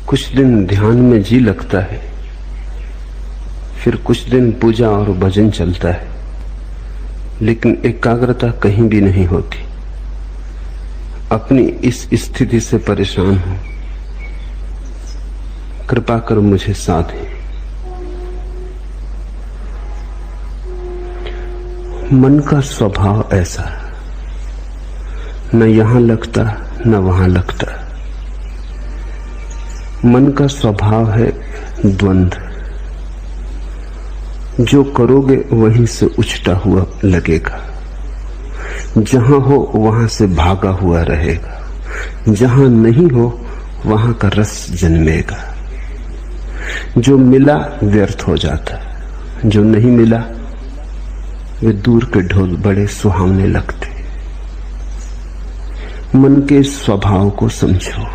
कुछ दिन ध्यान में जी लगता है, फिर कुछ दिन पूजा और भजन चलता है, लेकिन एकाग्रता कहीं भी नहीं होती। अपनी इस स्थिति से परेशान हूं, कृपा कर मुझे साथ है। मन का स्वभाव ऐसा, न यहां लगता न वहां लगता। मन का स्वभाव है द्वंद्व। जो करोगे वहीं से उछटा हुआ लगेगा, जहां हो वहां से भागा हुआ रहेगा, जहां नहीं हो वहां का रस जन्मेगा। जो मिला व्यर्थ हो जाता, जो नहीं मिला वे दूर के ढोल बड़े सुहावने लगते। मन के स्वभाव को समझो।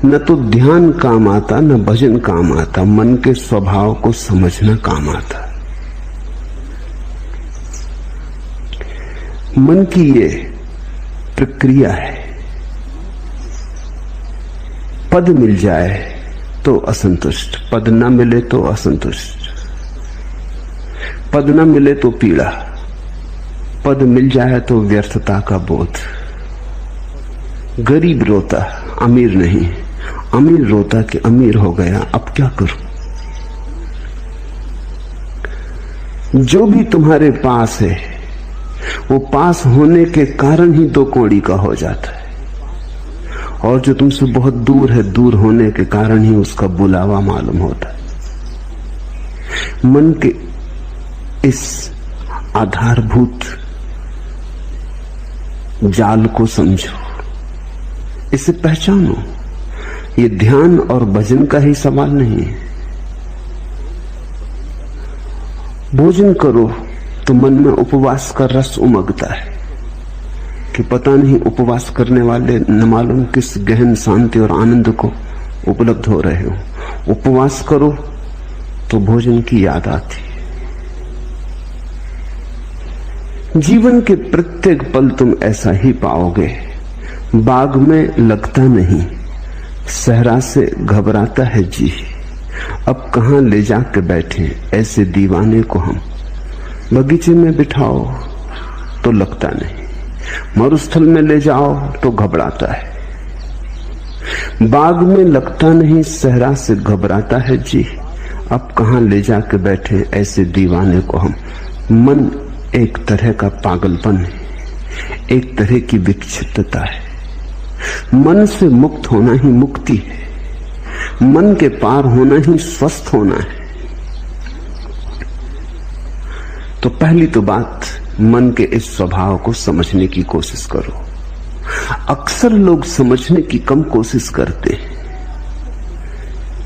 न तो ध्यान काम आता न भजन काम आता, मन के स्वभाव को समझना काम आता। मन की ये प्रक्रिया है। पद मिल जाए तो असंतुष्ट, पद न मिले तो असंतुष्ट, पद न मिले तो पीड़ा, पद मिल जाए तो व्यर्थता का बोध। गरीब रोता अमीर नहीं, अमीर रोता कि अमीर हो गया, अब क्या करूं। जो भी तुम्हारे पास है वो पास होने के कारण ही दो कौड़ी का हो जाता है, और जो तुमसे बहुत दूर है, दूर होने के कारण ही उसका बुलावा मालूम होता है। मन के इस आधारभूत जाल को समझो, इसे पहचानो। ये ध्यान और भजन का ही सवाल नहीं है। भोजन करो तो मन में उपवास का रस उमगता है कि पता नहीं उपवास करने वाले न मालूम किस गहन शांति और आनंद को उपलब्ध हो रहे हो। उपवास करो तो भोजन की याद आती है। जीवन के प्रत्येक पल तुम ऐसा ही पाओगे। बाग में लगता नहीं, सहरा से घबराता है जी। अब कहां ले जाके बैठे ऐसे दीवाने को हम। बगीचे में बिठाओ तो लगता नहीं, मरुस्थल में ले जाओ तो घबराता है। बाग में लगता नहीं, सहरा से घबराता है जी। अब कहां ले जाके बैठे ऐसे दीवाने को हम। मन एक तरह का पागलपन है, एक तरह की विक्षिप्तता है। मन से मुक्त होना ही मुक्ति है, मन के पार होना ही स्वस्थ होना है। तो पहली तो बात, मन के इस स्वभाव को समझने की कोशिश करो। अक्सर लोग समझने की कम कोशिश करते हैं,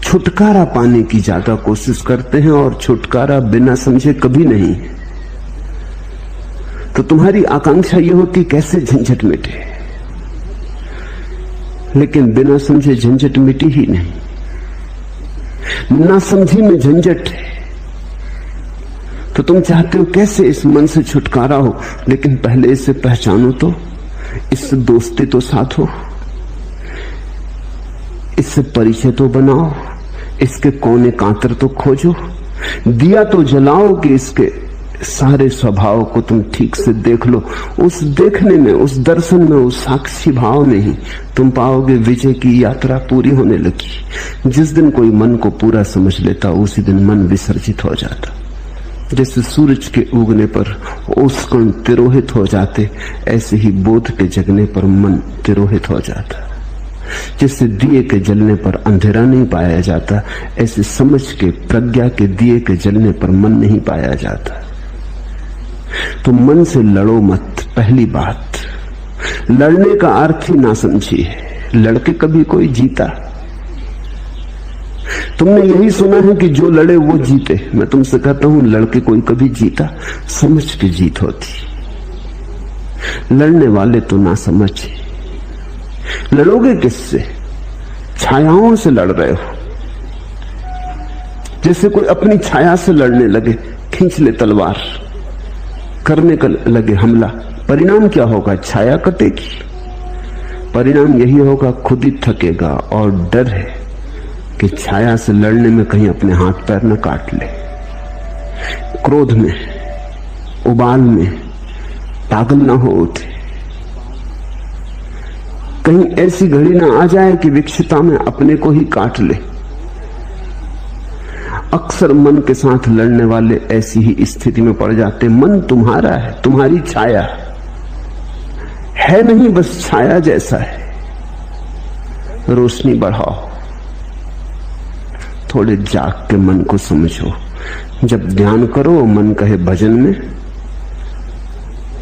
छुटकारा पाने की ज्यादा कोशिश करते हैं, और छुटकारा बिना समझे कभी नहीं। तो तुम्हारी आकांक्षा यह होती कैसे झंझट मिटे, लेकिन बिना समझे झंझट मिटी ही नहीं। ना समझी में झंझट है। तो तुम चाहते हो कैसे इस मन से छुटकारा हो, लेकिन पहले इसे पहचानो तो, इससे दोस्ती तो साथ हो, इससे परिचय तो बनाओ, इसके कोने कांतर तो खोजो, दिया तो जलाओ कि इसके सारे स्वभाव को तुम ठीक से देख लो। उस देखने में, उस दर्शन में, उस साक्षी भाव में ही तुम पाओगे विजय की यात्रा पूरी होने लगी। जिस दिन कोई मन को पूरा समझ लेता, उसी दिन मन विसर्जित हो जाता। जैसे सूरज के उगने पर ओस कण तिरोहित हो जाते, ऐसे ही बोध के जगने पर मन तिरोहित हो जाता। जैसे दिए के जलने पर अंधेरा नहीं पाया जाता, ऐसे समझ के, प्रज्ञा के दिए के जलने पर मन नहीं पाया जाता। तो मन से लड़ो मत। पहली बात, लड़ने का अर्थ ही ना समझिए। लड़के कभी कोई जीता? तुमने यही सुना है कि जो लड़े वो जीते। मैं तुमसे कहता हूं, लड़के कोई कभी जीता? समझ के जीत होती। लड़ने वाले तो ना समझे। लड़ोगे किससे? छायाओं से लड़ रहे हो। जैसे कोई अपनी छाया से लड़ने लगे, खींच ले तलवार, करने का लगे हमला, परिणाम क्या होगा? छाया कटेगी। परिणाम यही होगा, खुद ही थकेगा। और डर है कि छाया से लड़ने में कहीं अपने हाथ पैर न काट ले, क्रोध में, उबाल में पागल ना हो उठे, कहीं ऐसी घड़ी ना आ जाए कि विक्षिता में अपने को ही काट ले। अक्सर मन के साथ लड़ने वाले ऐसी ही स्थिति में पड़ जाते। मन तुम्हारा है, तुम्हारी छाया है नहीं, बस छाया जैसा है। रोशनी बढ़ाओ, थोड़े जाग के मन को समझो। जब ध्यान करो, मन कहे भजन में,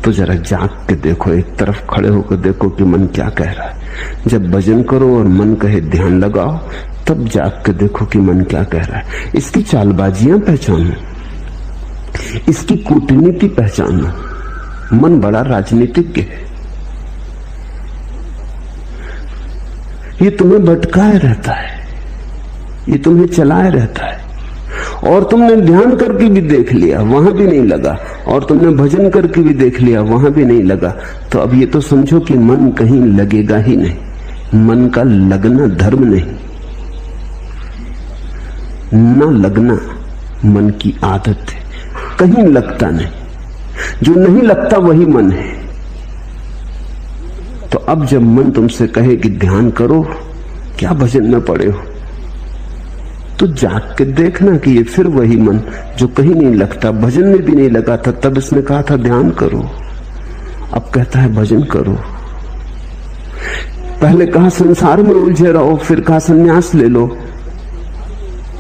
तो जरा जाग के देखो, एक तरफ खड़े होकर देखो कि मन क्या कह रहा है। जब भजन करो और मन कहे ध्यान लगाओ, तब जाग के देखो कि मन क्या कह रहा है। इसकी चालबाजियां पहचानो, इसकी कूटनीति पहचानो। मन बड़ा राजनीतिज्ञ है, ये तुम्हें भटकाए रहता है, ये तुम्हें चलाए रहता है। और तुमने ध्यान करके भी देख लिया, वहां भी नहीं लगा, और तुमने भजन करके भी देख लिया, वहां भी नहीं लगा। तो अब ये तो समझो कि मन कहीं लगेगा ही नहीं। मन का लगना धर्म नहीं, न लगना मन की आदत है। कहीं लगता नहीं, जो नहीं लगता वही मन है। तो अब जब मन तुमसे कहे कि ध्यान करो, क्या भजन में पड़े हो, तो जाग के देखना कि ये फिर वही मन जो कहीं नहीं लगता, भजन में भी नहीं लगा था। तब इसने कहा था ध्यान करो, अब कहता है भजन करो। पहले कहा संसार में उलझे रहो, फिर कहा संन्यास ले लो।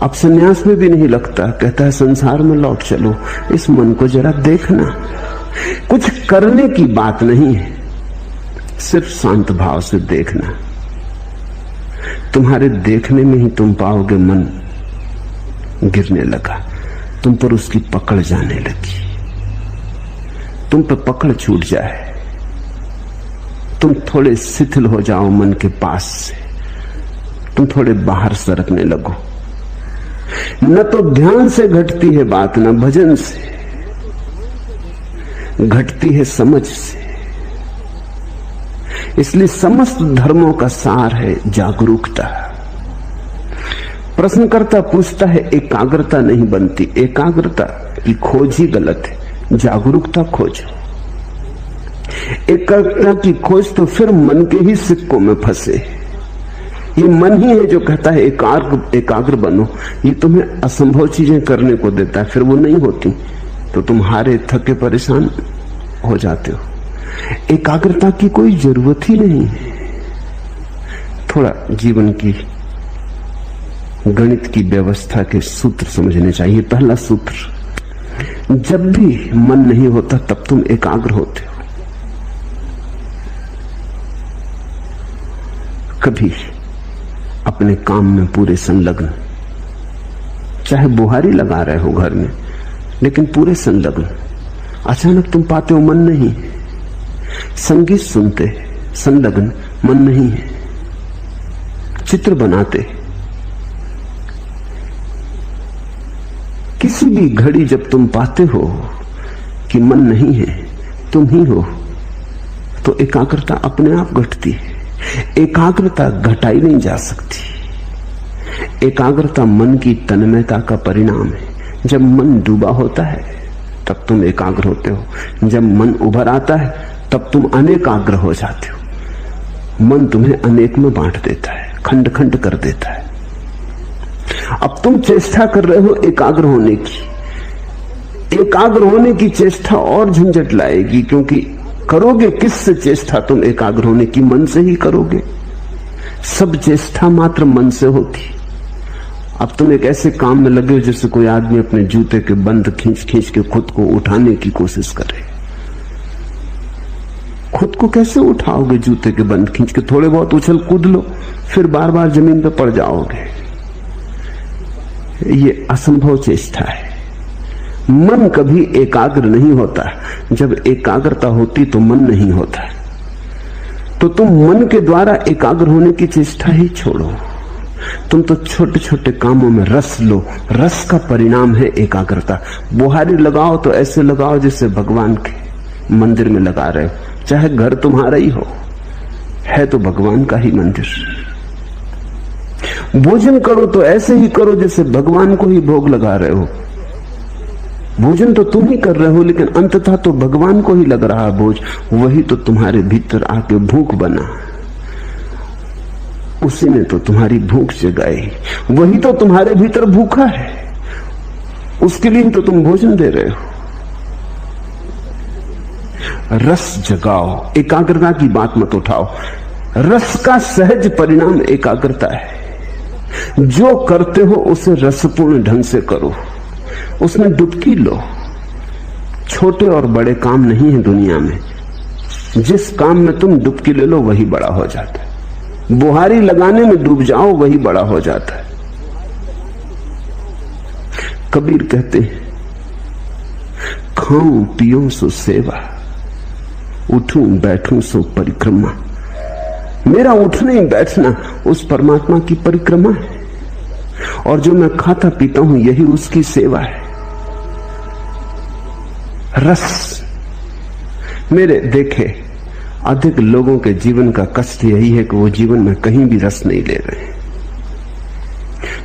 अब संन्यास में भी नहीं लगता, कहता है संसार में लौट चलो। इस मन को जरा देखना, कुछ करने की बात नहीं है, सिर्फ शांत भाव से देखना। तुम्हारे देखने में ही तुम पाओगे मन गिरने लगा, तुम पर उसकी पकड़ जाने लगी, तुम पर पकड़ छूट जाए, तुम थोड़े शिथिल हो जाओ मन के पास से, तुम थोड़े बाहर सरकने लगो। न तो ध्यान से घटती है बात, न भजन से घटती है, समझ से। इसलिए समस्त धर्मों का सार है जागरूकता। प्रश्नकर्ता पूछता है, एकाग्रता नहीं बनती। एकाग्रता की खोज ही गलत है, जागरूकता खोजो। एकाग्रता की खोज तो फिर मन के ही सिक्कों में फंसे। ये मन ही है जो कहता है एकाग्र बनो। ये तुम्हें असंभव चीजें करने को देता है, फिर वो नहीं होती तो तुम हारे थके परेशान हो जाते हो। एकाग्रता की कोई जरूरत ही नहीं है। थोड़ा जीवन की गणित की व्यवस्था के सूत्र समझने चाहिए। पहला सूत्र, जब भी मन नहीं होता तब तुम एकाग्र होते हो। कभी अपने काम में पूरे संलग्न, चाहे बुहारी लगा रहे हो घर में, लेकिन पूरे संलग्न। अचानक तुम पाते हो मन नहीं, संगीत सुनते संलग्न, मन नहीं है। चित्र बनाते, किसी भी घड़ी जब तुम पाते हो कि मन नहीं है, तुम ही हो, तो एकाग्रता अपने आप घटती है। एकाग्रता घटाई नहीं जा सकती। एकाग्रता मन की तन्मयता का परिणाम है। जब मन डूबा होता है तब तुम एकाग्र होते हो, जब मन उभर आता है तब तुम अनेकाग्र हो जाते हो। मन तुम्हें अनेक में बांट देता है, खंड खंड कर देता है। अब तुम चेष्टा कर रहे हो एकाग्र होने की। एकाग्र होने की चेष्टा और झंझट लाएगी, क्योंकि करोगे किससे चेष्टा तुम एकाग्र होने की? मन से ही करोगे। सब चेष्टा मात्र मन से होती। अब तुम एक ऐसे काम में लगे हो जैसे कोई आदमी अपने जूते के बंद खींच खींच के खुद को उठाने की कोशिश करे। खुद को कैसे उठाओगे जूते के बंद खींच के? थोड़े बहुत उछल कूद लो, फिर बार बार जमीन पर पड़ जाओगे। ये असंभव चेष्टा है। मन कभी एकाग्र नहीं होता। जब एकाग्रता होती तो मन नहीं होता। तो तुम मन के द्वारा एकाग्र होने की चेष्टा ही छोड़ो। तुम तो छोटे छोटे कामों में रस लो। रस का परिणाम है एकाग्रता। बुहारी लगाओ तो ऐसे लगाओ जैसे भगवान के मंदिर में लगा रहे हो, चाहे घर तुम्हारा ही हो। है तो भगवान का ही मंदिर। भोजन करो तो ऐसे ही करो जैसे भगवान को ही भोग लगा रहे हो। भोजन तो तुम ही कर रहे हो, लेकिन अंततः तो भगवान को ही लग रहा है भोज। वही तो तुम्हारे भीतर आके भूख बना, उसी ने तो तुम्हारी भूख जगाई। वही तो तुम्हारे भीतर भूखा है, उसके लिए तो तुम भोजन दे रहे हो। रस जगाओ, एकाग्रता की बात मत उठाओ। रस का सहज परिणाम एकाग्रता है। जो करते हो उसे रसपूर्ण ढंग से करो, उसमें डुबकी लो। छोटे और बड़े काम नहीं है दुनिया में, जिस काम में तुम डुबकी ले लो वही बड़ा हो जाता है। बुहारी लगाने में डूब जाओ, वही बड़ा हो जाता है। कबीर कहते हैं, खाऊं पियूं सो सेवा, उठूं बैठूं सो परिक्रमा। मेरा उठना ही बैठना उस परमात्मा की परिक्रमा है, और जो मैं खाता पीता हूं यही उसकी सेवा है। रस, मेरे देखे अधिक लोगों के जीवन का कष्ट यही है कि वो जीवन में कहीं भी रस नहीं ले रहे हैं।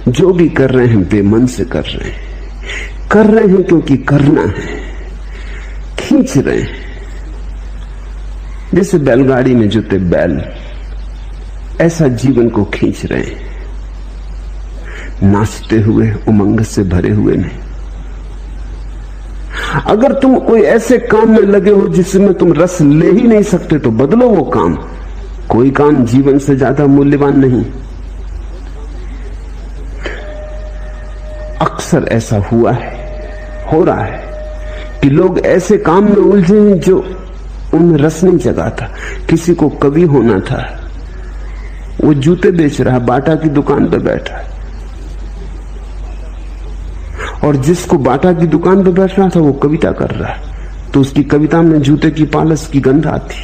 जो भी कर रहे हैं बेमन से कर रहे हैं, कर रहे हैं क्योंकि करना है, खींच रहे हैं। जैसे बैलगाड़ी में जुते बैल, ऐसा जीवन को खींच रहे हैं, नाचते हुए, उमंग से भरे हुए नहीं। अगर तुम कोई ऐसे काम में लगे हो जिसमें तुम रस ले ही नहीं सकते तो बदलो वो काम। कोई काम जीवन से ज्यादा मूल्यवान नहीं। अक्सर ऐसा हुआ है, हो रहा है कि लोग ऐसे काम में उलझे हैं जो उनमें रस नहीं जगाता। किसी को कवि होना था, वो जूते बेच रहा है, बाटा की दुकान पर बैठा है, और जिसको बाटा की दुकान पर बैठ रहा था वो कविता कर रहा है, तो उसकी कविता में जूते की पालस की गंध आती,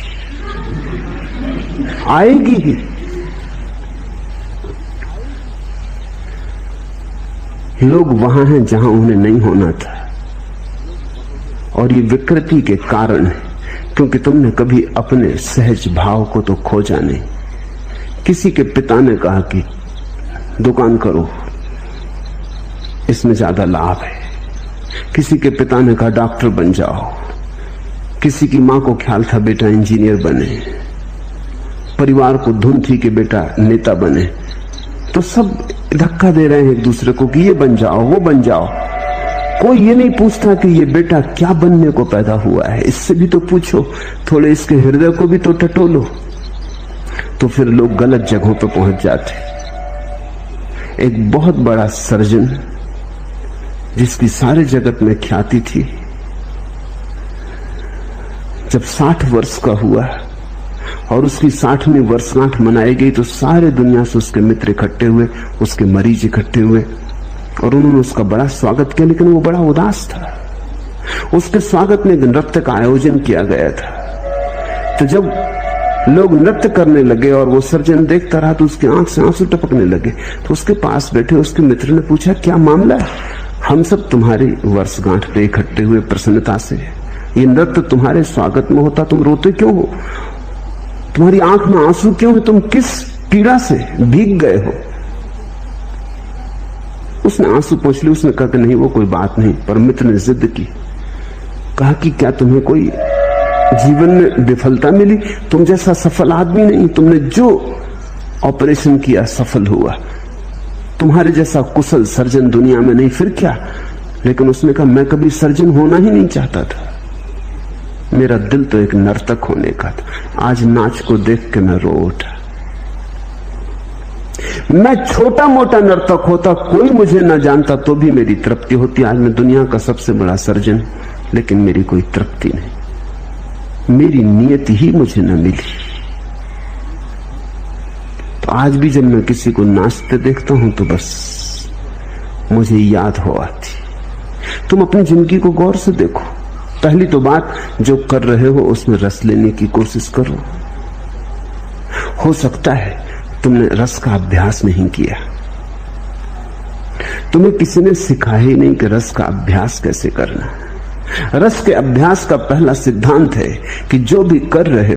आएगी ही। लोग वहां हैं जहां उन्हें नहीं होना था, और ये विकृति के कारण है क्योंकि तुमने कभी अपने सहज भाव को तो खोजा नहीं। किसी के पिता ने कहा कि दुकान करो, इसमें ज्यादा लाभ है। किसी के पिता ने कहा डॉक्टर बन जाओ। किसी की मां को ख्याल था बेटा इंजीनियर बने। परिवार को धुन थी कि बेटा नेता बने। तो सब धक्का दे रहे हैं एक दूसरे को कि ये बन जाओ, वो बन जाओ। कोई ये नहीं पूछता कि ये बेटा क्या बनने को पैदा हुआ है। इससे भी तो पूछो, थोड़े इसके हृदय को भी तो टटोलो। तो फिर लोग गलत जगहों पर पहुंच जाते। एक बहुत बड़ा सर्जन जिसकी सारे जगत में ख्याति थी, जब 60 वर्ष का हुआ और उसकी 60वीं वर्षगांठ मनाई गई तो सारे दुनिया से उसके मित्र इकट्ठे हुए, उसके मरीज इकट्ठे हुए, और उन्होंने उसका बड़ा स्वागत किया। लेकिन वो बड़ा उदास था। उसके स्वागत में एक नृत्य का आयोजन किया गया था। तो जब लोग नृत्य करने लगे और वो सर्जन देखता रहा तो उसकी आंख से आंसू टपकने लगे। तो उसके पास बैठे उसके मित्र ने पूछा, क्या मामला है? हम सब तुम्हारी वर्षगांठ पे इकट्ठे हुए प्रसन्नता से, ये नृत्य तुम्हारे स्वागत में होता, तुम रोते क्यों हो? तुम्हारी आंख में आंसू क्यों है? तुम किस पीड़ा से भीग गए हो? उसने आंसू पोंछ लिए। उसने कहा कि नहीं, वो कोई बात नहीं। पर मित्र ने जिद की, कहा कि क्या तुम्हें कोई जीवन में विफलता मिली? तुम जैसा सफल आदमी नहीं, तुमने जो ऑपरेशन किया सफल हुआ। तुम्हारे जैसा कुशल सर्जन दुनिया में नहीं, फिर क्या? लेकिन उसने कहा, मैं कभी सर्जन होना ही नहीं चाहता था। मेरा दिल तो एक नर्तक होने का था। आज नाच को देख के मैं रो उठा। मैं छोटा मोटा नर्तक होता, कोई मुझे ना जानता तो भी मेरी तृप्ति होती। आज मैं दुनिया का सबसे बड़ा सर्जन, लेकिन मेरी कोई तृप्ति नहीं। मेरी नियति ही मुझे न मिली। तो आज भी जब मैं किसी को नाचते देखता हूं तो बस मुझे याद हो आती। तुम अपनी जिंदगी को गौर से देखो। पहली तो बात, जो कर रहे हो उसमें रस लेने की कोशिश करो। हो सकता है तुमने रस का अभ्यास नहीं किया, तुम्हें किसी ने सिखाया ही नहीं कि रस का अभ्यास कैसे करना। रस के अभ्यास का पहला सिद्धांत है कि जो भी कर रहे